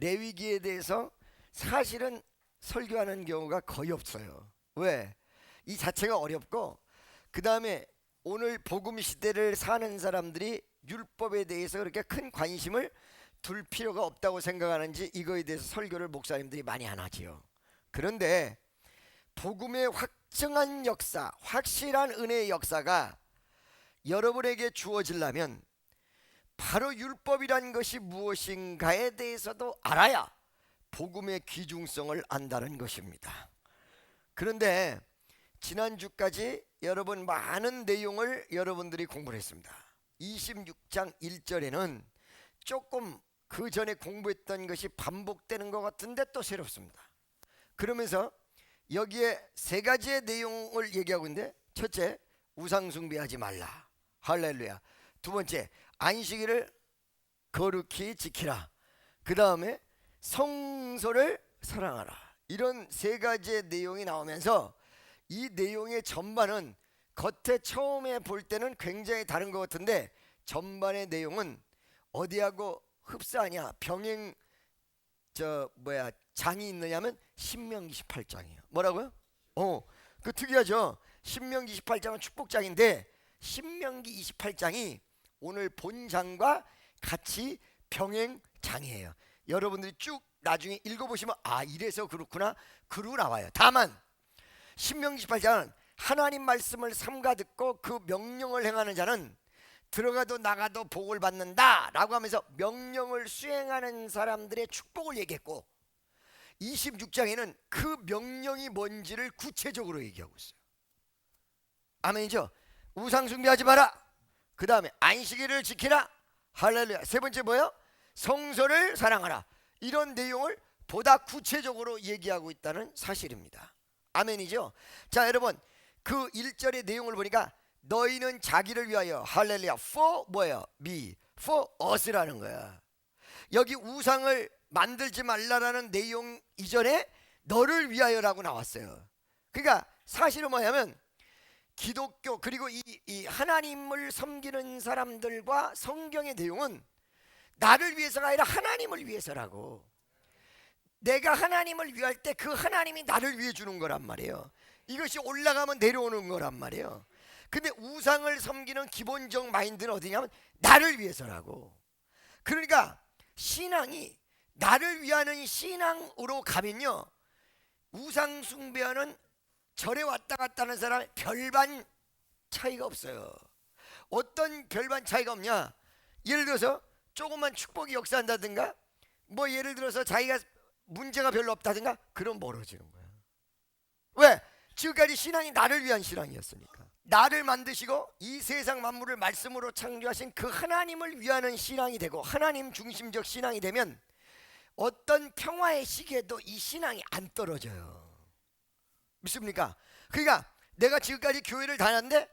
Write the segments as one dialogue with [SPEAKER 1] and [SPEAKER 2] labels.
[SPEAKER 1] 레위기에 대해서 사실은 설교하는 경우가 거의 없어요. 왜? 이 자체가 어렵고, 그 다음에 오늘 복음 시대를 사는 사람들이 율법에 대해서 그렇게 큰 관심을 둘 필요가 없다고 생각하는지 이거에 대해서 설교를 목사님들이 많이 안 하지요. 그런데 복음의 확정한 역사, 확실한 은혜의 역사가 여러분에게 주어지려면 바로 율법이란 것이 무엇인가에 대해서도 알아야 복음의 귀중성을 안다는 것입니다. 그런데 지난주까지 여러분 많은 내용을 여러분들이 공부를 했습니다. 26장 1절에는 조금 그 전에 공부했던 것이 반복되는 것 같은데 또 새롭습니다. 그러면서 여기에 세 가지의 내용을 얘기하고 있는데, 첫째, 우상 숭배하지 말라. 할렐루야. 두 번째, 안식일을 거룩히 지키라. 그 다음에 성소를 사랑하라. 이런 세 가지의 내용이 나오면서 이 내용의 전반은 겉에 처음에 볼 때는 굉장히 다른 것 같은데 전반의 내용은 어디하고 흡사하냐, 병행 장이 있느냐면 신명기 18장이에요. 뭐라고요? 그 특이하죠. 신명기 28장은 축복장인데 신명기 28장이 오늘 본장과 같이 병행장이에요. 여러분들이 쭉 나중에 읽어보시면 이래서 그렇구나, 그러고 나와요. 다만 신명기 18장은 하나님 말씀을 삼가 듣고 그 명령을 행하는 자는 들어가도 나가도 복을 받는다 라고 하면서 명령을 수행하는 사람들의 축복을 얘기했고, 26장에는 그 명령이 뭔지를 구체적으로 얘기하고 있어요. 아멘이죠. 우상 숭배하지 마라. 그 다음에 안식일을 지키라. 할렐루야. 세 번째 뭐예요? 성소를 사랑하라. 이런 내용을 보다 구체적으로 얘기하고 있다는 사실입니다. 아멘이죠. 자, 여러분, 그 1절의 내용을 보니까 너희는 자기를 위하여, 할렐루야, for 뭐예요? me, for us라는 거야. 여기 우상을 만들지 말라라는 내용 이전에 너를 위하여라고 나왔어요. 그러니까 사실은 뭐냐면 기독교 그리고 이 하나님을 섬기는 사람들과 성경의 내용은 나를 위해서가 아니라 하나님을 위해서라고. 내가 하나님을 위할 때 그 하나님이 나를 위해 주는 거란 말이에요. 이것이 올라가면 내려오는 거란 말이에요. 근데 우상을 섬기는 기본적 마인드는 어디냐면 나를 위해서라고. 그러니까 신앙이 나를 위하는 신앙으로 가면요, 우상 숭배하는 절에 왔다 갔다 하는 사람 별반 차이가 없어요. 어떤 별반 차이가 없냐? 예를 들어서 조금만 축복이 역사한다든가, 뭐 예를 들어서 자기가 문제가 별로 없다든가, 그럼 멀어지는 거야. 왜? 지금까지 신앙이 나를 위한 신앙이었으니까. 나를 만드시고 이 세상 만물을 말씀으로 창조하신 그 하나님을 위하는 신앙이 되고 하나님 중심적 신앙이 되면 어떤 평화의 시기에도 이 신앙이 안 떨어져요. 믿습니까? 그러니까 내가 지금까지 교회를 다녔는데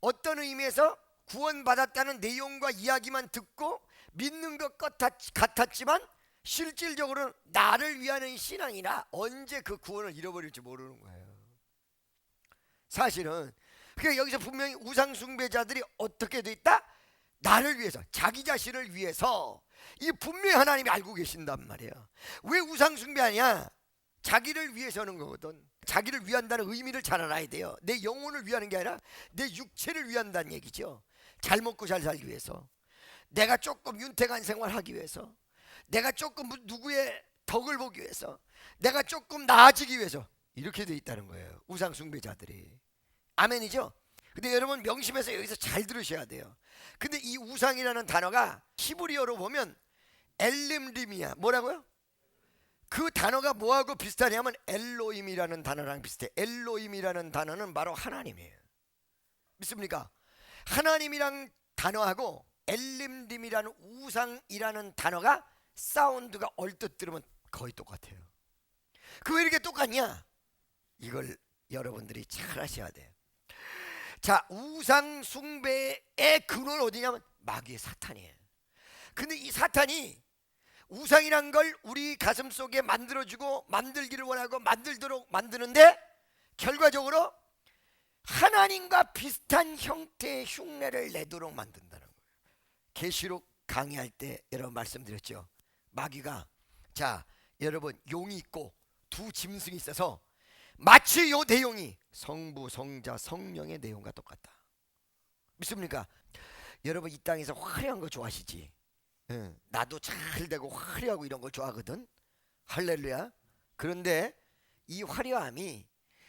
[SPEAKER 1] 어떤 의미에서 구원받았다는 내용과 이야기만 듣고 믿는 것 같았지만 실질적으로는 나를 위하는 신앙이라 언제 그 구원을 잃어버릴지 모르는 거예요. 사실은 그러니까 여기서 분명히 우상 숭배자들이 어떻게 돼 있다? 나를 위해서, 자기 자신을 위해서. 이 분명히 하나님이 알고 계신단 말이에요. 왜 우상 숭배하냐? 자기를 위해서는 거거든. 자기를 위한다는 의미를 잘 알아야 돼요. 내 영혼을 위하는 게 아니라 내 육체를 위한다는 얘기죠. 잘 먹고 잘 살기 위해서, 내가 조금 윤택한 생활하기 위해서, 내가 조금 누구의 덕을 보기 위해서, 내가 조금 나아지기 위해서, 이렇게 돼 있다는 거예요, 우상 숭배자들이. 아멘이죠. 근데 여러분 명심해서 여기서 잘 들으셔야 돼요. 근데 이 우상이라는 단어가 히브리어로 보면 엘림림이야. 뭐라고요? 그 단어가 뭐하고 비슷하냐면 엘로힘이라는 단어랑 비슷해. 엘로힘이라는 단어는 바로 하나님이에요. 믿습니까? 하나님이란 단어하고 엘림림이라는 우상이라는 단어가 사운드가 얼뜻 들으면 거의 똑같아요. 그 왜 이렇게 똑같냐? 이걸 여러분들이 잘 아셔야 돼요. 자, 우상 숭배의 근원 어디냐면 마귀의 사탄이에요. 근데 이 사탄이 우상이란 걸 우리 가슴 속에 만들어주고 만들기를 원하고 만들도록 만드는데 결과적으로 하나님과 비슷한 형태의 흉내를 내도록 만든다는 거예요. 계시록 강의할 때 여러분 말씀드렸죠. 마귀가 자, 여러분 용이 있고 두 짐승이 있어서 마치 요 내용이 성부, 성자, 성령의 내용과 똑같다. 믿습니까? 여러분 이 땅에서 화려한 거 좋아하시지? 응, 나도 잘 되고 화려하고 이런 걸 좋아하거든. 할렐루야. 그런데 이 화려함이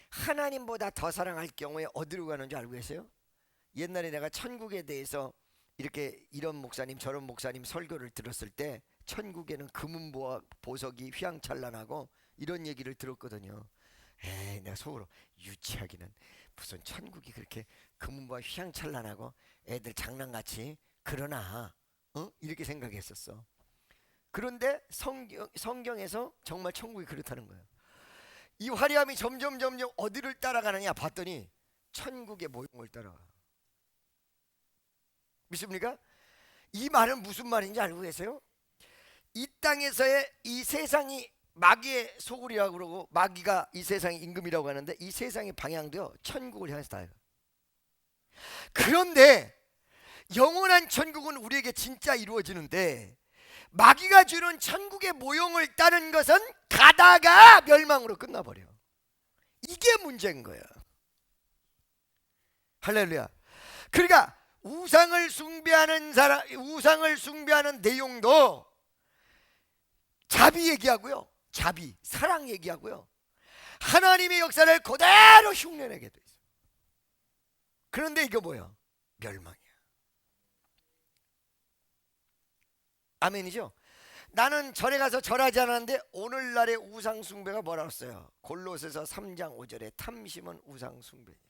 [SPEAKER 1] 하나님보다 더 사랑할 경우에 어디로 가는 줄 알고 계세요? 옛날에 내가 천국에 대해서 이렇게 이런 목사님 저런 목사님 설교를 들었을 때 천국에는 금은 보석이 휘황찬란하고 이런 얘기를 들었거든요. 에이, 내가 속으로 유치하기는 무슨 천국이 그렇게 금은보화 휘황찬란하고 애들 장난같이 그러나 이렇게 생각했었어. 그런데 성경에서 정말 천국이 그렇다는 거예요. 이 화려함이 점점 어디를 따라가느냐 봤더니 천국의 모형을 따라가. 믿습니까? 이 말은 무슨 말인지 알고 계세요? 이 땅에서의 이 세상이 마귀의 소굴이라고 그러고 마귀가 이 세상의 임금이라고 하는데 이 세상의 방향도요 천국을 향해서 다요. 그런데 영원한 천국은 우리에게 진짜 이루어지는데 마귀가 주는 천국의 모형을 따는 것은 가다가 멸망으로 끝나버려. 이게 문제인 거야. 할렐루야. 그러니까 우상을 숭배하는 사람, 우상을 숭배하는 내용도 자비 얘기하고요, 자비, 사랑 얘기하고요, 하나님의 역사를 그대로 흉내내게 돼 있어. 그런데 이게 뭐야? 멸망이야. 아멘이죠? 나는 절에 가서 절하지 않았는데 오늘날의 우상 숭배가 뭐라고 써요? 골로새서 3장 5절에 탐심은 우상 숭배니라.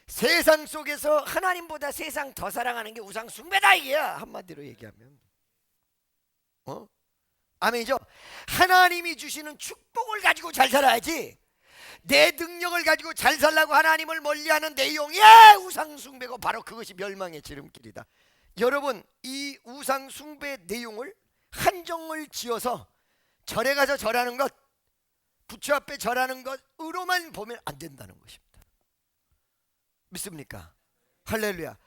[SPEAKER 1] 세상 속에서 하나님보다 세상 더 사랑하는 게 우상 숭배다 이게야. 한마디로 얘기하면 아멘이죠? 하나님이 주시는 축복을 가지고 잘 살아야지 내 능력을 가지고 잘 살라고 하나님을 멀리하는 내용이 우상 숭배고 바로 그것이 멸망의 지름길이다. 여러분 이 우상 숭배 내용을 한정을 지어서 절에 가서 절하는 것, 부처 앞에 절하는 것으로만 보면 안 된다는 것입니다. 믿습니까? 할렐루야.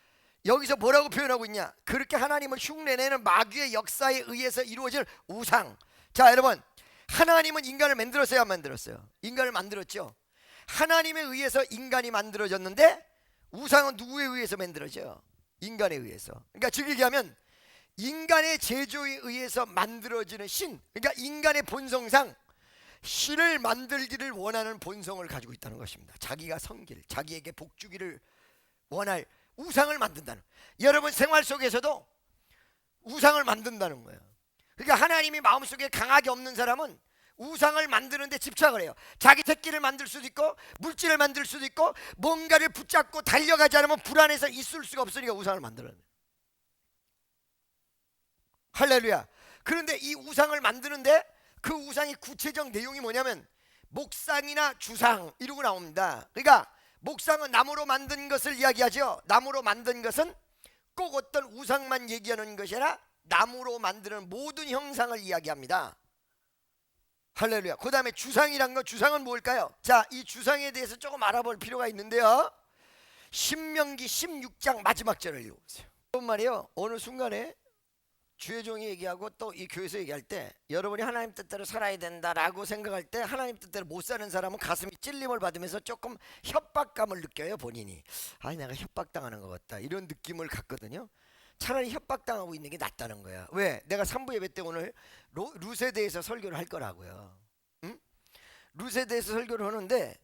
[SPEAKER 1] 여기서 뭐라고 표현하고 있냐? 그렇게 하나님을 흉내내는 마귀의 역사에 의해서 이루어질 우상. 자 여러분, 하나님은 인간을 만들었어요 안 만들었어요? 인간을 만들었죠. 하나님에 의해서 인간이 만들어졌는데 우상은 누구에 의해서 만들어져요? 인간에 의해서. 그러니까 즉 얘기하면 인간의 제조에 의해서 만들어지는 신, 그러니까 인간의 본성상 신을 만들기를 원하는 본성을 가지고 있다는 것입니다. 자기가 섬길, 자기에게 복 주기를 원할 우상을 만든다는. 여러분 생활 속에서도 우상을 만든다는 거예요. 그러니까 하나님이 마음속에 강하게 없는 사람은 우상을 만드는데 집착을 해요. 자기 새끼를 만들 수도 있고 물질을 만들 수도 있고 뭔가를 붙잡고 달려가지 않으면 불안해서 있을 수가 없으니까 우상을 만들어요. 할렐루야. 그런데 이 우상을 만드는데 그 우상의 구체적 내용이 뭐냐면 목상이나 주상 이러고 나옵니다. 그러니까 목상은 나무로 만든 것을 이야기하죠. 나무로 만든 것은 꼭 어떤 우상만 얘기하는 것이 아니라 나무로 만드는 모든 형상을 이야기합니다. 할렐루야. 그 다음에 주상이란 거, 주상은 뭘까요? 자, 이 주상에 대해서 조금 알아볼 필요가 있는데요. 신명기 16장 마지막 절을 읽어보세요. 그런 말이요, 어느 순간에 주의 종이 얘기하고 또 이 교회에서 얘기할 때 여러분이 하나님 뜻대로 살아야 된다라고 생각할 때 하나님 뜻대로 못 사는 사람은 가슴이 찔림을 받으면서 조금 협박감을 느껴요. 본인이 아니 내가 협박당하는 것 같다 이런 느낌을 갖거든요. 차라리 협박당하고 있는 게 낫다는 거야. 왜? 내가 3부 예배 때 오늘 룻에 대해서 설교를 할 거라고요. 응? 룻에 대해서 설교를 하는데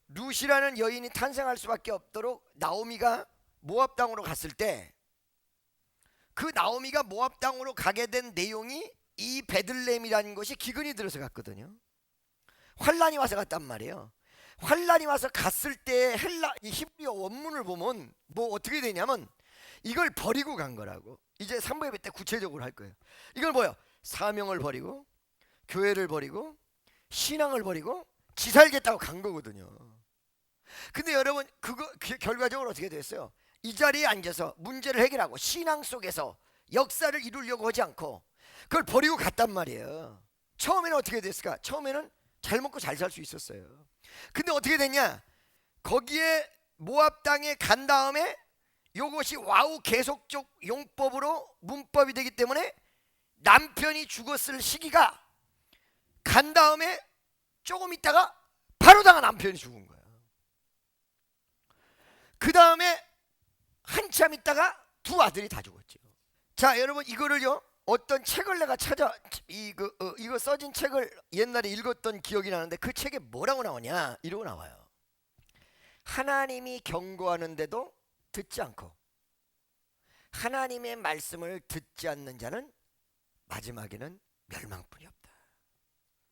[SPEAKER 1] 룻이라는 여인이 탄생할 수밖에 없도록 나오미가 모압 땅으로 갔을 때 그 나오미가 모압 땅으로 가게 된 내용이 이 베들레헴이라는 것이 기근이 들어서 갔거든요. 환란이 와서 갔단 말이에요. 환란이 와서 갔을 때 이 히브리어 원문을 보면 뭐 어떻게 되냐면 이걸 버리고 간 거라고. 이제 3부 예배 때 구체적으로 할 거예요. 이걸 뭐요? 사명을 버리고 교회를 버리고 신앙을 버리고 지 살겠다고 간 거거든요. 근데 여러분 그거 결과적으로 어떻게 됐어요? 이 자리에 앉아서 문제를 해결하고 신앙 속에서 역사를 이루려고 하지 않고 그걸 버리고 갔단 말이에요. 처음에는 어떻게 됐을까? 처음에는 잘 먹고 잘 살 수 있었어요. 근데 어떻게 됐냐? 거기에 모압 땅에 간 다음에 이것이 와우 계속적 용법으로 문법이 되기 때문에 남편이 죽었을 시기가 간 다음에 조금 있다가 바로 다가 남편이 죽은 거야. 그 다음에 한참 있다가 두 아들이 다 죽었죠. 자, 여러분 이거를요, 어떤 책을 내가 이거 써진 책을 옛날에 읽었던 기억이 나는데, 그 책에 뭐라고 나오냐, 이러고 나와요. 하나님이 경고하는데도 듣지 않고 하나님의 말씀을 듣지 않는 자는 마지막에는 멸망뿐이 없다.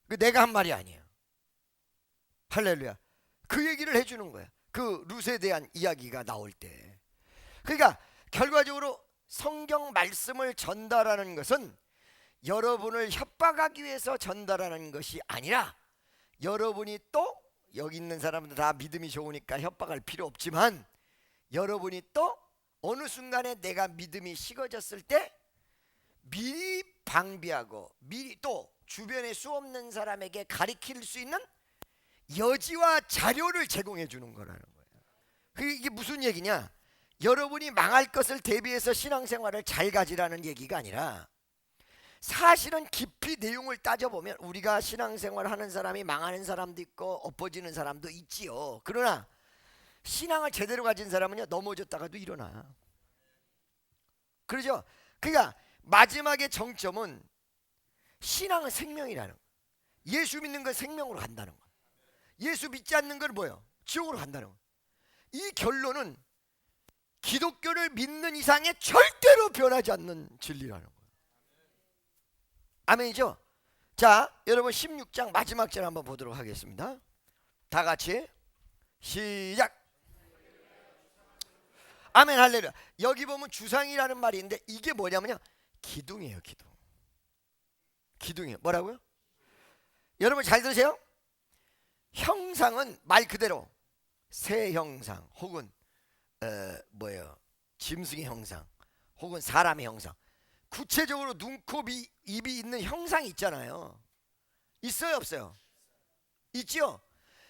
[SPEAKER 1] 그 내가 한 말이 아니에요. 할렐루야. 그 얘기를 해주는 거야. 그 룻에 대한 이야기가 나올 때. 그러니까 결과적으로 성경 말씀을 전달하는 것은 여러분을 협박하기 위해서 전달하는 것이 아니라, 여러분이 또 여기 있는 사람들 다 믿음이 좋으니까 협박할 필요 없지만, 여러분이 또 어느 순간에 내가 믿음이 식어졌을 때 미리 방비하고 미리 또 주변에 수없는 사람에게 가르칠 수 있는 여지와 자료를 제공해 주는 거라는 거예요. 이게 무슨 얘기냐? 여러분이 망할 것을 대비해서 신앙생활을 잘 가지라는 얘기가 아니라, 사실은 깊이 내용을 따져보면 우리가 신앙생활 하는 사람이 망하는 사람도 있고 엎어지는 사람도 있지요. 그러나 신앙을 제대로 가진 사람은요, 넘어졌다가도 일어나. 그러죠? 그러니까 마지막의 정점은 신앙은 생명이라는 거예요. 예수 믿는 건 생명으로 간다는 거예요. 예수 믿지 않는 건 뭐예요? 지옥으로 간다는 거예요. 이 결론은 기독교를 믿는 이상에 절대로 변하지 않는 진리라는 거예요. 아멘이죠? 자, 여러분 16장 마지막 절 한번 보도록 하겠습니다. 다 같이 시작. 아멘, 할렐루야. 여기 보면 주상이라는 말이 있는데, 이게 뭐냐면요, 기둥이에요. 기둥. 기둥이에요. 뭐라고요? 여러분 잘 들으세요. 형상은 말 그대로 새 형상, 혹은 짐승의 형상, 혹은 사람의 형상. 구체적으로 눈, 코, 입이 있는 형상이 있잖아요. 있어요, 없어요? 있죠.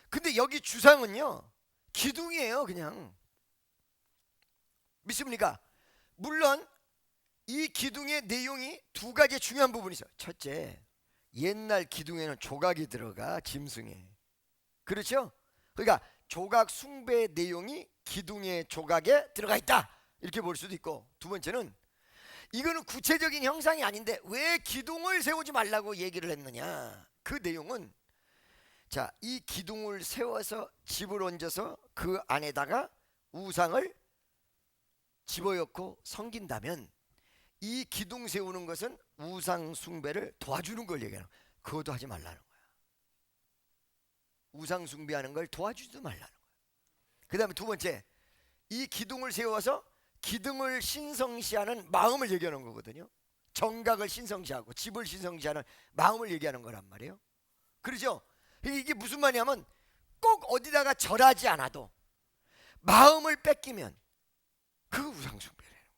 [SPEAKER 1] 근데 여기 주상은요, 기둥이에요. 그냥. 믿습니까? 물론 이 기둥의 내용이 두 가지 중요한 부분이 있어요. 첫째, 옛날 기둥에는 조각이 들어가, 짐승에. 그렇죠? 그러니까 조각 숭배의 내용이 기둥의 조각에 들어가 있다, 이렇게 볼 수도 있고, 두 번째는 이거는 구체적인 형상이 아닌데 왜 기둥을 세우지 말라고 얘기를 했느냐, 그 내용은, 자, 이 기둥을 세워서 집을 얹어서 그 안에다가 우상을 집어넣고 섬긴다면, 이 기둥 세우는 것은 우상 숭배를 도와주는 걸 얘기하는 거야. 그것도 하지 말라는 거야. 우상 숭배하는 걸 도와주지도 말라는 거야. 그 다음에 두 번째, 이 기둥을 세워서 기둥을 신성시하는 마음을 얘기하는 거거든요. 정각을 신성시하고 집을 신성시하는 마음을 얘기하는 거란 말이에요. 그렇죠? 이게 무슨 말이냐면, 꼭 어디다가 절하지 않아도 마음을 뺏기면 그 우상 숭배라는 거예요.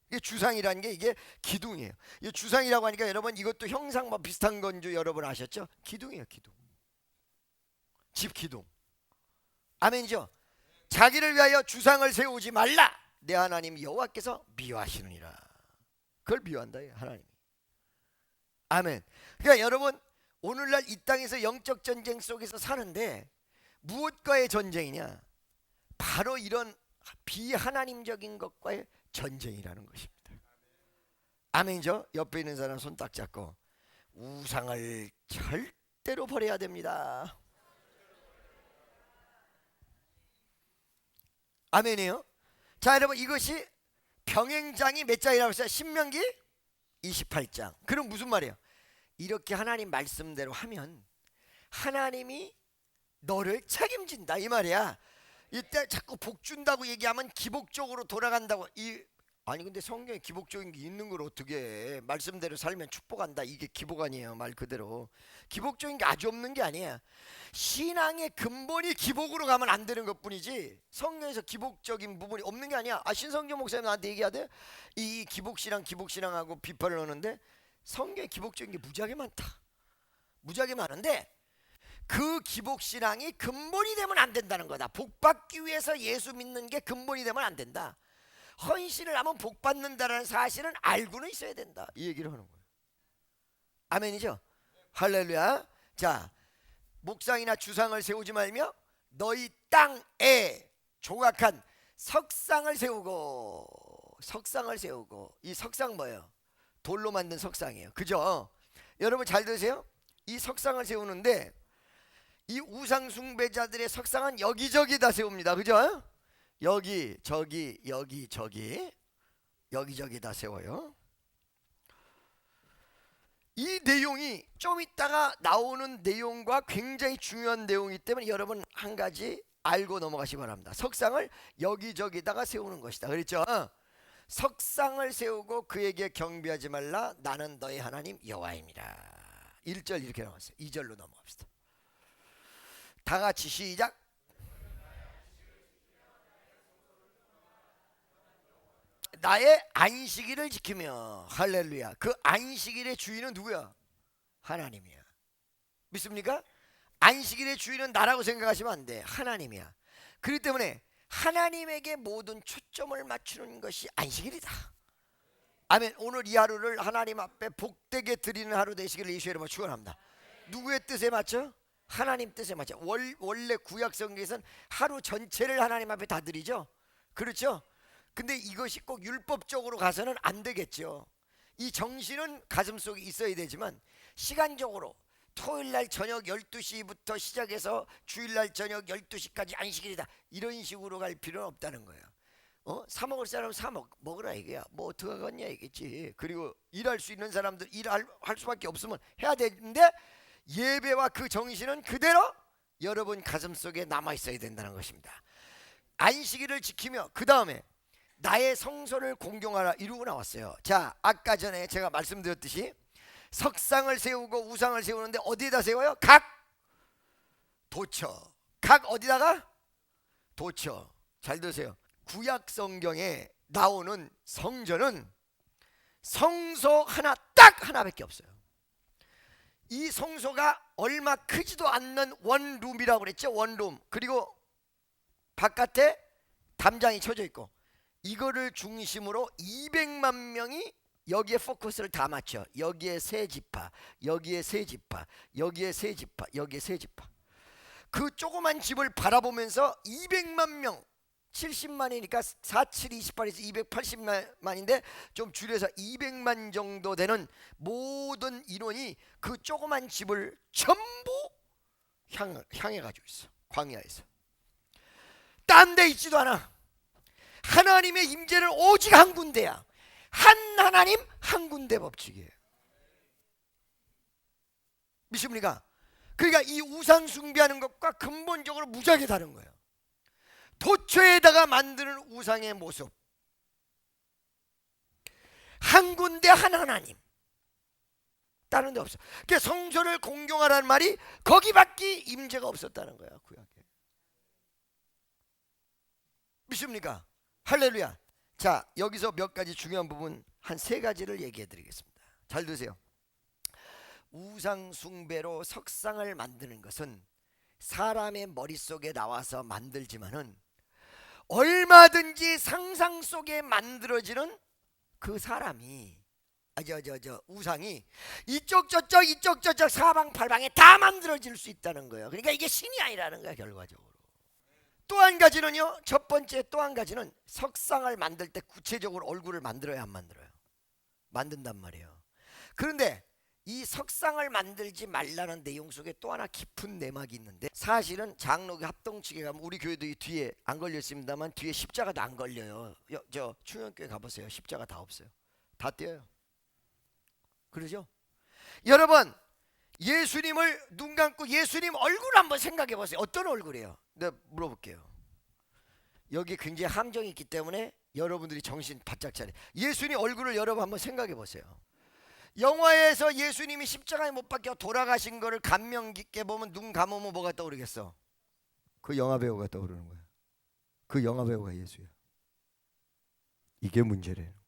[SPEAKER 1] 이게 주상이라는 게 이게 기둥이에요. 이 주상이라고 하니까 여러분 이것도 형상 뭐 비슷한 건 줄 여러분 아셨죠? 기둥이에요. 기둥. 집 기둥. 아멘이죠? 자기를 위하여 주상을 세우지 말라. 내 하나님 여호와께서 미워하시느니라. 그걸 미워한다, 하나님이. 아멘. 그러니까 여러분, 오늘날 이 땅에서 영적 전쟁 속에서 사는데 무엇과의 전쟁이냐? 바로 이런 비하나님적인 것과의 전쟁이라는 것입니다. 아멘이죠? 옆에 있는 사람 손 딱 잡고, 우상을 절대로 버려야 됩니다. 아멘이에요? 자, 여러분 이것이 병행장이 몇 장이라고 했어요? 신명기 28장. 그럼 무슨 말이에요? 이렇게 하나님 말씀대로 하면 하나님이 너를 책임진다, 이 말이야. 이때 자꾸 복 준다고 얘기하면 기복적으로 돌아간다고. 아니 근데 성경에 기복적인 게 있는 걸 어떻게 해? 말씀대로 살면 축복한다, 이게 기복 아니에요. 말 그대로 기복적인 게 아주 없는 게 아니야. 신앙의 근본이 기복으로 가면 안 되는 것뿐이지, 성경에서 기복적인 부분이 없는 게 아니야. 신성경 목사님 나한테 얘기하대, 이 기복신앙하고 비판을 하는데 성경에 기복적인 게 무지하게 많다. 무지하게 많은데 그 기복신앙이 근본이 되면 안 된다는 거다. 복받기 위해서 예수 믿는 게 근본이 되면 안 된다. 헌신을 하면 복받는다는 사실은 알고는 있어야 된다, 이 얘기를 하는 거예요. 아멘이죠? 할렐루야. 자, 목상이나 주상을 세우지 말며 너희 땅에 조각한 석상을 세우고. 석상을 세우고. 이 석상 뭐예요? 돌로 만든 석상이에요. 그죠? 여러분 잘 들으세요. 이 석상을 세우는데 이 우상 숭배자들의 석상은 여기저기 다 세웁니다. 그죠? 여기 저기 여기 저기 여기저기 다 세워요. 이 내용이 좀 이따가 나오는 내용과 굉장히 중요한 내용이기 때문에 여러분 한 가지 알고 넘어가시기 바랍니다. 석상을 여기저기다가 세우는 것이다. 그랬죠? 석상을 세우고 그에게 경배하지 말라. 나는 너의 하나님 여호와입니다. 1절 이렇게 나왔어요. 2절로 넘어갑시다. 다 같이 시작. 나의 안식일을 지키며. 할렐루야. 그 안식일의 주인은 누구야? 하나님이야. 믿습니까? 안식일의 주인은 나라고 생각하시면 안 돼. 하나님이야. 그렇기 때문에 하나님에게 모든 초점을 맞추는 것이 안식일이다. 아멘. 오늘 이 하루를 하나님 앞에 복되게 드리는 하루 되시기를 예수의 이름으로 축원합니다. 누구의 뜻에 맞죠? 하나님 뜻에 맞죠. 원래 구약 성경에서는 하루 전체를 하나님 앞에 다 드리죠. 그렇죠? 근데 이것이 꼭 율법적으로 가서는 안 되겠죠. 이 정신은 가슴속에 있어야 되지만 시간적으로 토요일날 저녁 12시부터 시작해서 주일날 저녁 12시까지 안식일이다 이런 식으로 갈 필요는 없다는 거예요. 사 먹을 사람은 사 먹으라 이거야. 뭐 어떡하겠냐 이겠지. 그리고 일할 수 있는 사람들 일할 수밖에 없으면 해야 되는데 예배와 그 정신은 그대로 여러분 가슴속에 남아있어야 된다는 것입니다. 안식일을 지키며 그 다음에 나의 성소를 공경하라 이루고 나왔어요. 자, 아까 전에 제가 말씀드렸듯이 석상을 세우고 우상을 세우는데 어디에다 세워요? 각 도처. 각 어디다가? 도처. 잘 들으세요. 구약 성경에 나오는 성전은 성소 하나 딱 하나밖에 없어요. 이 성소가 얼마 크지도 않는 원룸이라고 그랬죠. 원룸. 그리고 바깥에 담장이 쳐져 있고 이거를 중심으로 200만 명이 여기에 포커스를 다 맞춰. 여기에 세 지파, 여기에 세 지파, 여기에 세 지파, 여기에 세 지파. 그 조그만 집을 바라보면서 200만 명, 70만이니까 4, 7, 28에서 280만인데 좀 줄여서 200만 정도 되는 모든 인원이 그 조그만 집을 전부 향해 가지고 있어. 광야에서. 딴 데 있지도 않아. 하나님의 임재는 오직 한 군데야. 한 하나님 한 군데 법칙이에요. 믿습니까? 그러니까 이 우상 숭배하는 것과 근본적으로 무지하게 다른 거예요. 도처에다가 만드는 우상의 모습. 한 군데 한 하나님. 다른 데 없어. 그러니까 성소를 공경하라는 말이 거기밖에 임재가 없었다는 거야. 구약에. 믿습니까? 할렐루야. 자, 여기서 몇 가지 중요한 부분 한 세 가지를 얘기해 드리겠습니다. 잘 들으세요. 우상 숭배로 석상을 만드는 것은 사람의 머릿속에 나와서 만들지만은 얼마든지 상상 속에 만들어지는 그 사람이 우상이 이쪽 저쪽 사방팔방에 다 만들어질 수 있다는 거예요. 그러니까 이게 신이 아니라는 거야 결과적으로. 또 한 가지는요. 첫 번째 또 한 가지는 석상을 만들 때 구체적으로 얼굴을 만들어야 안 만들어요? 만든단 말이에요. 그런데 이 석상을 만들지 말라는 내용 속에 또 하나 깊은 내막이 있는데 사실은 장로교 합동측에 가면 우리 교회도 이 뒤에 안 걸려 있습니다만 뒤에 십자가도 안 걸려요. 저 충현교회 가보세요. 십자가 다 없어요. 다 떼어요. 그러죠? 여러분 예수님을 눈 감고 예수님 얼굴 한번 생각해 보세요. 어떤 얼굴이에요? 내가 물어볼게요. 여기 굉장히 함정이 있기 때문에 여러분들이 정신 바짝 차려. 예수님 얼굴을 여러분 한번 생각해 보세요. 영화에서 예수님이 십자가에 못 박혀 돌아가신 거를 감명 깊게 보면 눈 감으면 뭐가 떠오르겠어? 그 영화 배우가 떠오르는 거야. 그 영화 배우가 예수야. 이게 문제라는 거예요.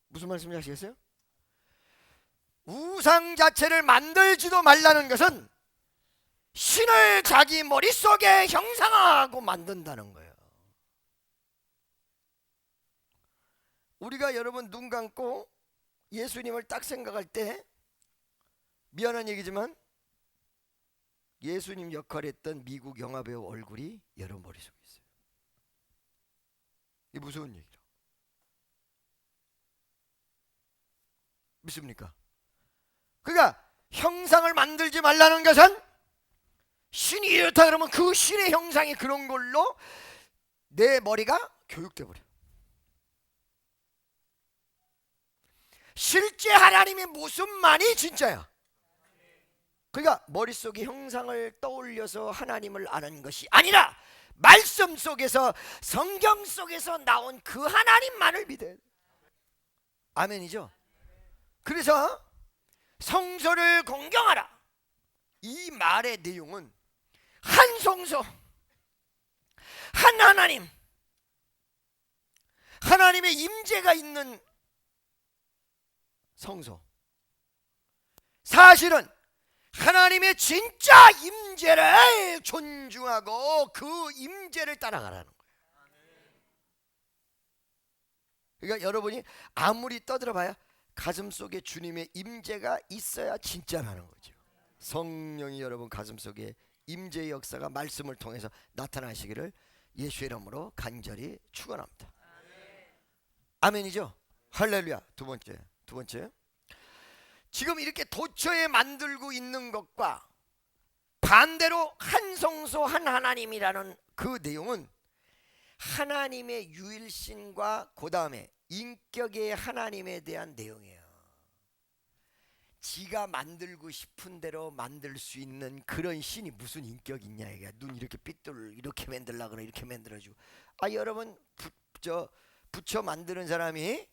[SPEAKER 1] 무슨 말씀인지 아시겠어요? 우상 자체를 만들지도 말라는 것은 신을 자기 머릿속에 형상하고 만든다는 거예요. 우리가 여러분 눈 감고 예수님을 딱 생각할 때 미안한 얘기지만 예수님 역할을 했던 미국 영화배우 얼굴이 여러분 머릿속에 있어요. 이 무서운 얘기라. 믿습니까? 그러니까 형상을 만들지 말라는 것은 신이 이렇다 그러면 그 신의 형상이 그런 걸로 내 머리가 교육돼 버려. 실제 하나님의 모습만이 진짜야. 그러니까 머릿속에 형상을 떠올려서 하나님을 아는 것이 아니라 말씀 속에서, 성경 속에서 나온 그 하나님만을 믿어야 돼. 아멘이죠? 그래서 성소를 공경하라, 이 말의 내용은 한 성소, 한 하나님, 하나님의 임재가 있는 성소, 사실은 하나님의 진짜 임재를 존중하고 그 임재를 따라가라는 거예요. 그러니까 여러분이 아무리 떠들어봐야 가슴속에 주님의 임재가 있어야 진짜라는 거죠. 성령이 여러분 가슴속에 임재의 역사가 말씀을 통해서 나타나시기를 예수의 이름으로 간절히 축원합니다. 아멘이죠? 할렐루야. 두 번째, 지금 이렇게 도처에 만들고 있는 것과 반대로 한 성소 한 하나님이라는 그 내용은 하나님의 유일신과 그 다음에 인격의 하나님에 대한 내용이에요. 지가 만들고 싶은 대로 만들 수 있는 그런 신이 무슨 인격이 있냐 이게. 눈 이렇게 삐뚤 이렇게 만들라 그래, 이렇게 만들어주고. 여러분 부처 만드는 사람이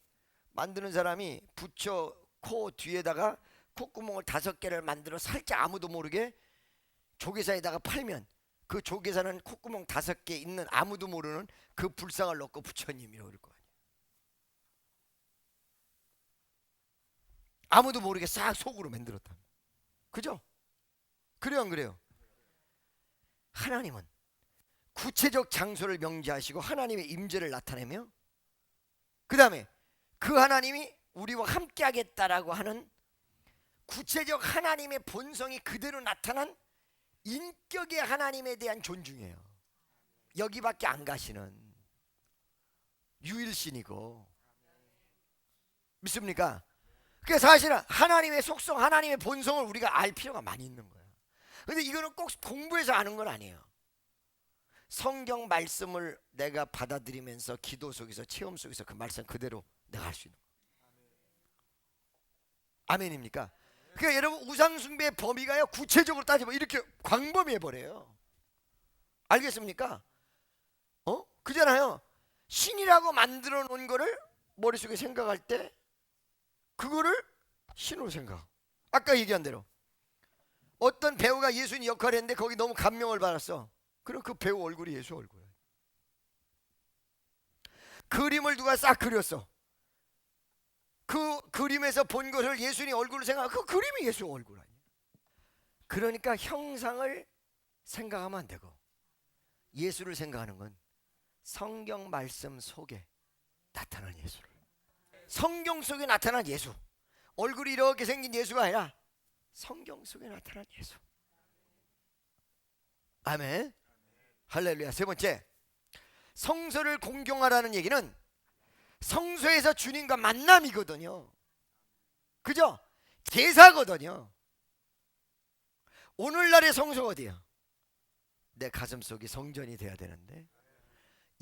[SPEAKER 1] 부처 코 뒤에다가 콧구멍을 5개를 만들어 살짝 아무도 모르게 조계사에다가 팔면 그 조계사는 콧구멍 5개 있는 아무도 모르는 그 불상을 넣고 부처님이라고 그럴 거 아니에요. 아무도 모르게 싹 속으로 만들었다. 그죠? 그래요 안 그래요? 하나님은 구체적 장소를 명시하시고 하나님의 임재를 나타내며 그 다음에 그 하나님이 우리와 함께 하겠다라고 하는 구체적 하나님의 본성이 그대로 나타난 인격의 하나님에 대한 존중이에요. 여기밖에 안 가시는 유일신이고. 믿습니까? 그러니까 사실은 하나님의 속성, 하나님의 본성을 우리가 알 필요가 많이 있는 거예요. 근데 이거는 꼭 공부해서 아는 건 아니에요. 성경 말씀을 내가 받아들이면서 기도 속에서, 체험 속에서 그 말씀 그대로 내가 할 수 있는 거예요. 아멘입니까? 그러니까 여러분 우상숭배의 범위가요, 구체적으로 따지면 이렇게 광범위해버려요. 알겠습니까? 그잖아요. 신이라고 만들어 놓은 거를 머릿속에 생각할 때 그거를 신으로 생각. 아까 얘기한 대로 어떤 배우가 예수님 역할을 했는데 거기 너무 감명을 받았어. 그럼 그 배우 얼굴이 예수 얼굴이야. 그림을 누가 싹 그렸어. 그 그림에서 본 것을 예수님 얼굴을 생각하고 그 그림이 예수 얼굴 아니야. 그러니까 형상을 생각하면 안 되고 예수를 생각하는 건 성경 말씀 속에 나타난 예수를, 성경 속에 나타난 예수, 얼굴이 이렇게 생긴 예수가 아니라 성경 속에 나타난 예수. 아멘. 할렐루야. 세 번째, 성소를 공경하라는 얘기는 성소에서 주님과 만남이거든요. 그죠? 제사거든요. 오늘날의 성소가 어디야? 내 가슴 속이 성전이 돼야 되는데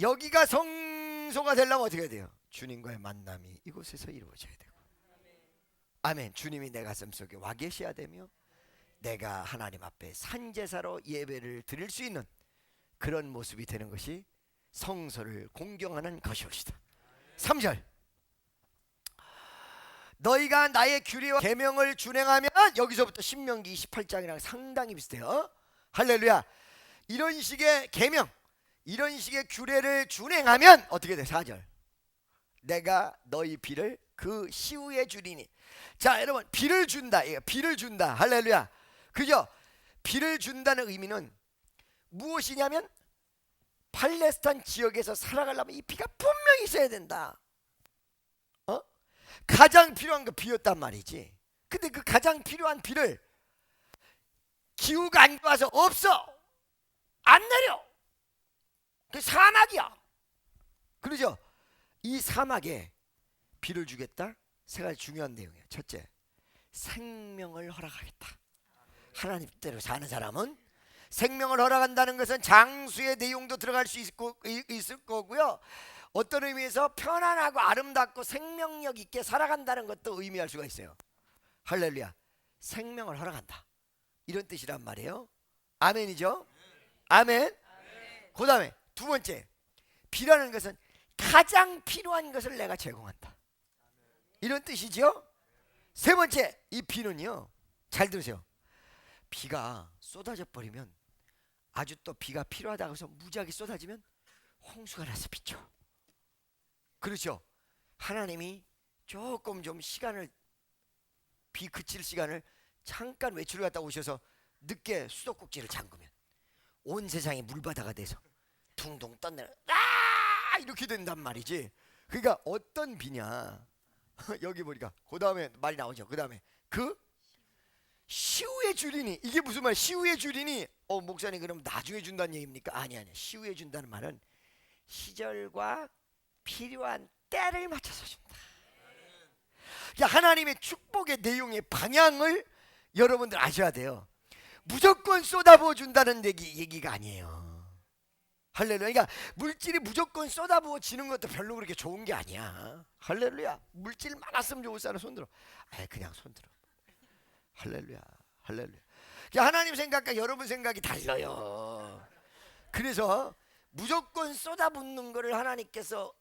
[SPEAKER 1] 여기가 성소가 되려면 어떻게 해야 돼요? 주님과의 만남이 이곳에서 이루어져야 되고. 아멘. 주님이 내 가슴 속에 와 계셔야 되며 내가 하나님 앞에 산제사로 예배를 드릴 수 있는 그런 모습이 되는 것이 성소를 공경하는 것이옵시다. 3절, 너희가 나의 규례와 계명을 준행하면, 여기서부터 신명기 28장이랑 상당히 비슷해요. 할렐루야. 이런 식의 계명, 이런 식의 규례를 준행하면 어떻게 돼? 4절, 내가 너희 비를 그 시후에 주리니. 자 여러분, 비를 준다, 비를 준다. 할렐루야. 그죠? 비를 준다는 의미는 무엇이냐면 팔레스타인 지역에서 살아가려면 이 비가 분명히 있어야 된다. 가장 필요한 거 비였단 말이지. 근데 그 가장 필요한 비를 기후가 안 좋아서 없어. 안 내려. 그 사막이야. 그러죠? 이 사막에 비를 주겠다. 세 가지 중요한 내용이에요. 첫째, 생명을 허락하겠다. 하나님 뜻대로 사는 사람은 생명을 허락한다는 것은 장수의 내용도 들어갈 수 있을 거고요. 어떤 의미에서 편안하고 아름답고 생명력 있게 살아간다는 것도 의미할 수가 있어요. 할렐루야. 생명을 허락한다. 이런 뜻이란 말이에요. 아멘이죠? 아멘. 그 다음에 두 번째, 비라는 것은 가장 필요한 것을 내가 제공한다. 이런 뜻이죠. 세 번째, 이 비는요, 잘 들으세요. 비가 쏟아져 버리면, 아주 또 비가 필요하다고 해서 무지하게 쏟아지면 홍수가 나서 비죠. 그렇죠. 하나님이 조금 좀 시간을, 비 그칠 시간을 잠깐 외출을 갔다 오셔서 늦게 수도꼭지를 잠그면 온 세상이 물바다가 돼서 둥둥 떠내려 이렇게 된단 말이지. 그러니까 어떤 비냐 여기 보니까 그 다음에 말이 나오죠. 그 다음에 그 시후에 주리니, 이게 무슨 말? 시후에 주리니, 목사님 그럼 나중에 준다는 얘기입니까? 아니. 시후에 준다는 말은 시절과 필요한 때를 맞춰서 준다. 그러니까 하나님의 축복의 내용의 방향을 여러분들 아셔야 돼요. 무조건 쏟아부어 준다는 얘기가 아니에요. 할렐루야. 그러니까 물질이 무조건 쏟아부어 지는 것도 별로 그렇게 좋은 게 아니야. 할렐루야. 물질 많았으면 좋을 사람 손들어. 그냥 손들어. 할렐루야. 할렐루야. 하나님 생각과 여러분 생각이 달라요. 그래서 무조건 쏟아붓는 것을 하나님께서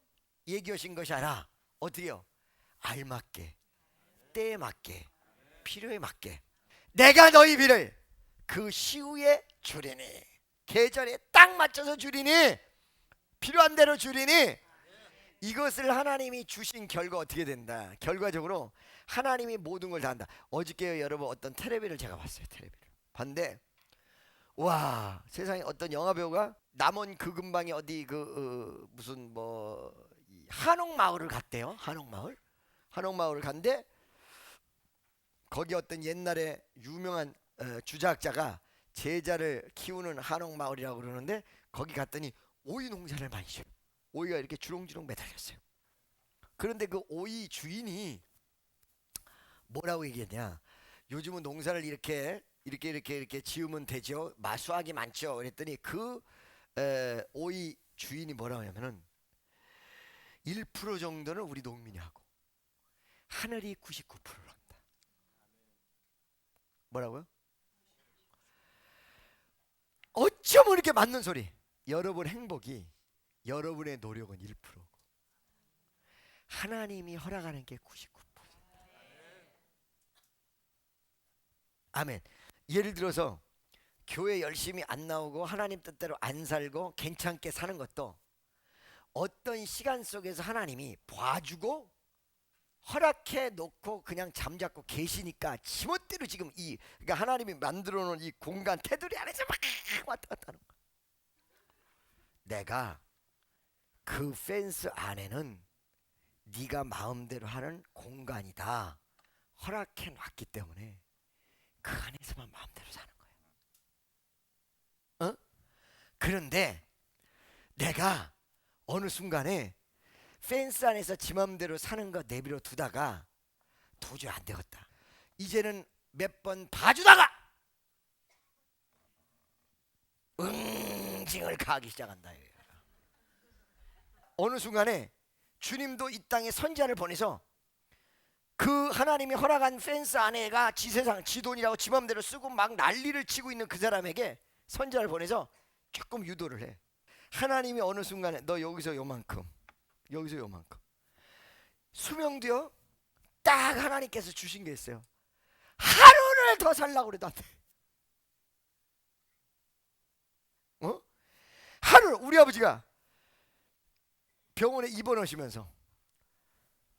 [SPEAKER 1] 얘기하신 것이 아니라 어떻게 해요? 알맞게, 때에 맞게, 필요에 맞게 내가 너희 비를 그 시후에 주리니, 계절에 딱 맞춰서 주리니, 필요한 대로 주리니. 이것을 하나님이 주신 결과 어떻게 된다? 결과적으로 하나님이 모든 걸 다 한다. 어저께 여러분 어떤 텔레비를 제가 봤어요. 텔레비를 봤는데, 와, 세상에 어떤 영화 배우가 남원 그 근방에 어디 무슨 한옥마을을 갔대요. 한옥마을을 간데 거기 어떤 옛날에 유명한 주자학자가 제자를 키우는 한옥마을이라고 그러는데, 거기 갔더니 오이 농사를 많이 지어요. 오이가 이렇게 주렁주렁 매달렸어요. 그런데 그 오이 주인이 뭐라고 얘기했냐, 요즘은 농사를 이렇게 지으면 되죠, 마수학이 많죠. 그랬더니 그 오이 주인이 뭐라고 하냐면은 1% 정도는 우리 농민이 하고 하늘이 99%를 한다. 뭐라고요? 어쩌면 이렇게 맞는 소리. 여러분 행복이 여러분의 노력은 1%고 하나님이 허락하는 게 99%. 아멘. 예를 들어서 교회 열심히 안 나오고 하나님 뜻대로 안 살고 괜찮게 사는 것도 어떤 시간 속에서 하나님이 봐주고 허락해 놓고 그냥 잠잡고 계시니까 지멋대로 지금 그러니까 하나님이 만들어 놓은 이 공간 테두리 안에서 막 왔다 갔다 하는 거야. 내가 그 펜스 안에는 네가 마음대로 하는 공간이다 허락해 놨기 때문에 그 안에서만 마음대로 사는 거야. 그런데 내가 어느 순간에 펜스 안에서 지 맘대로 사는 거 내버려 두다가 도저히 안 되겠다. 이제는 몇 번 봐주다가 응징을 가하기 시작한다. 어느 순간에 주님도 이 땅에 선지자를 보내서 그 하나님이 허락한 펜스 안에가 지 세상, 지 돈이라고 지 맘대로 쓰고 막 난리를 치고 있는 그 사람에게 선지자를 보내서 조금 유도를 해. 하나님이 어느 순간에 너 여기서 요만큼, 여기서 요만큼, 수명도요 딱 하나님께서 주신 게 있어요. 하루를 더 살라고 그래도 안 돼. 하루. 우리 아버지가 병원에 입원하시면서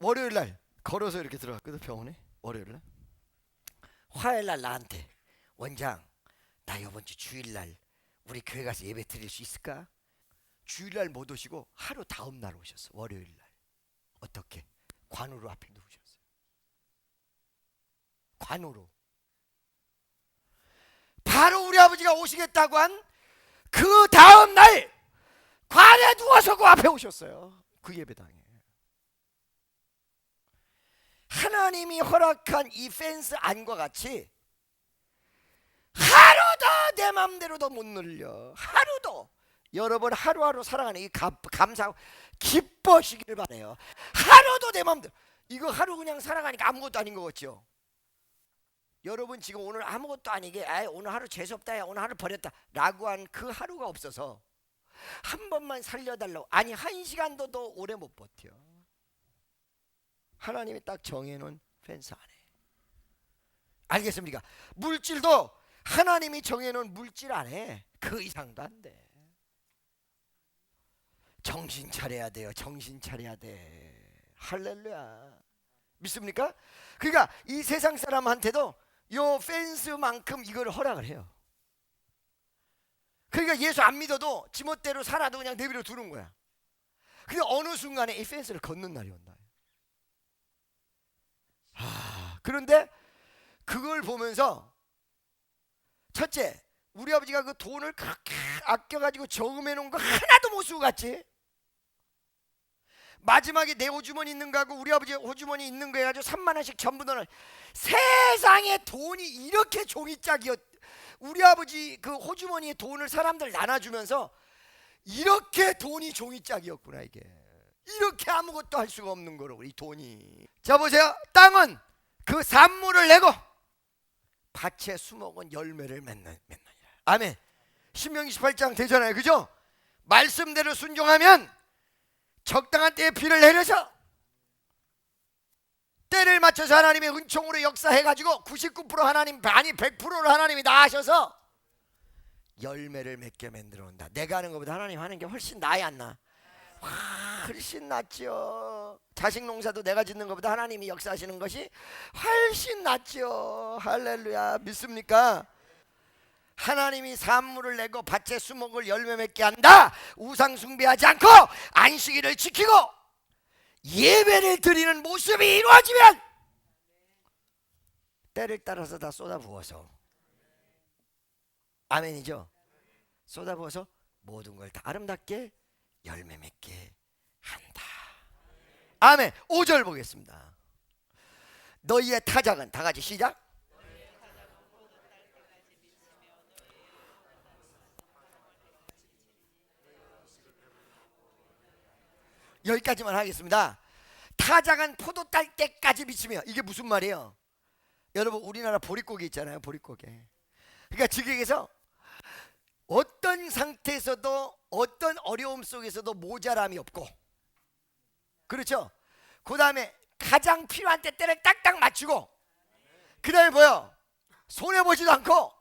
[SPEAKER 1] 월요일 날 걸어서 이렇게 들어갔거든. 병원에 월요일 날. 화요일 날 나한테, 원장 나 이번 주 주일 날 우리 교회 가서 예배 드릴 수 있을까? 주일날 못 오시고 하루 다음 날 오셨어. 월요일 날. 어떻게? 관우로 앞에 누우셨어. 관으로. 바로 우리 아버지가 오시겠다고 한 그 다음 날 관에 누워서 그 앞에 오셨어요. 그 예배당에. 하나님이 허락한 이 펜스 안과 같이 하루도 내 맘대로도 못 늘려. 하루도. 여러분 하루하루 살아가는 이 감사하고 기뻐하시기를 바래요. 하루도 내 맘대로. 이거 하루 그냥 살아가니까 아무것도 아닌 거 같죠? 여러분 지금 오늘 아무것도 아니게 오늘 하루 재수없다, 야 오늘 하루 버렸다 라고 한 그 하루가 없어서 한 번만 살려달라고. 아니 한 시간도 더 오래 못 버텨. 하나님이 딱 정해놓은 펜스 안에. 알겠습니까? 물질도 하나님이 정해놓은 물질 안에 그 이상도 안 돼. 정신 차려야 돼요. 정신 차려야 돼. 할렐루야. 믿습니까? 그러니까 이 세상 사람한테도 요 펜스만큼 이걸 허락을 해요. 그러니까 예수 안 믿어도 지멋대로 살아도 그냥 내버려 두는 거야. 근데 어느 순간에 이 펜스를 걷는 날이 온다. 그런데 그걸 보면서 첫째, 우리 아버지가 그 돈을 그렇게 아껴가지고 저금해 놓은 거 하나도 못 쓰고 갔지. 마지막에 내 호주머니 있는 거하고 우리 아버지 호주머니 있는 거 해가지고 3만 원씩 전부 넣어. 세상에 돈이 이렇게 종이짝이었. 우리 아버지 그 호주머니에 돈을 사람들 나눠주면서 이렇게 돈이 종이짝이었구나. 이게 이렇게 아무것도 할 수가 없는 거로 이 돈이. 자 보세요. 땅은 그 산물을 내고 밭에 수목은 열매를 맺느니라. 아멘. 신명기 18장 되잖아요. 그죠? 말씀대로 순종하면 적당한 때에 비를 내려서 때를 맞춰서 하나님의 은총으로 역사해가지고 99% 하나님, 아니 100%를 하나님이 다 하셔서 열매를 맺게 만들어 온다. 내가 하는 것보다 하나님 하는 게 훨씬 나아야 안 나? 훨씬 낫죠. 자식 농사도 내가 짓는 것보다 하나님이 역사하시는 것이 훨씬 낫죠. 할렐루야. 믿습니까? 하나님이 산물을 내고 밭에 수목을 열매 맺게 한다. 우상 숭배하지 않고 안식일을 지키고 예배를 드리는 모습이 이루어지면 때를 따라서 다 쏟아부어서, 아멘이죠? 쏟아부어서 모든 걸 다 아름답게 열매 맺게 한다. 아멘. 5절 보겠습니다. 너희의 타작은, 다 같이 시작. 여기까지만 하겠습니다. 타작은 포도 딸 때까지 미치며. 이게 무슨 말이에요? 여러분 우리나라 보릿고개 있잖아요. 보릿고개. 그러니까 즉에서 어떤 상태에서도 어떤 어려움 속에서도 모자람이 없고, 그렇죠? 그 다음에 가장 필요한 때를 딱딱 맞추고, 그 다음에 뭐요? 손해보지도 않고,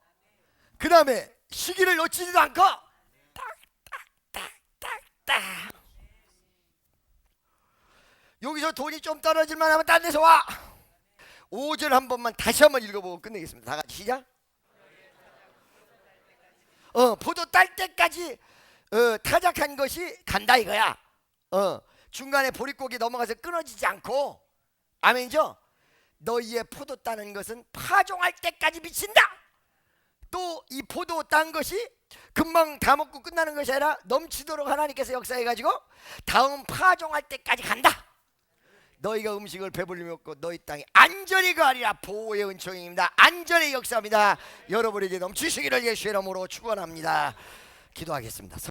[SPEAKER 1] 그 다음에 시기를 놓치지도 않고 딱딱딱딱딱. 여기서 돈이 좀 떨어질만 하면 딴 데서 와. 5절 한 번만 다시 한번 읽어보고 끝내겠습니다. 다 같이 시작. 포도 딸 때까지 타작한 것이 간다 이거야. 중간에 보릿고기 넘어가서 끊어지지 않고. 아멘이죠? 너희의 포도 따는 것은 파종할 때까지 미친다. 또 이 포도 딴 것이 금방 다 먹고 끝나는 것이 아니라 넘치도록 하나님께서 역사해가지고 다음 파종할 때까지 간다. 너희가 음식을 배불리 먹고 너희 땅에 안전히 거하리라. 보호의 은총입니다. 안전의 역사입니다. 여러분에게 넘치시기를 예수의 이름으로 축원합니다. 기도하겠습니다.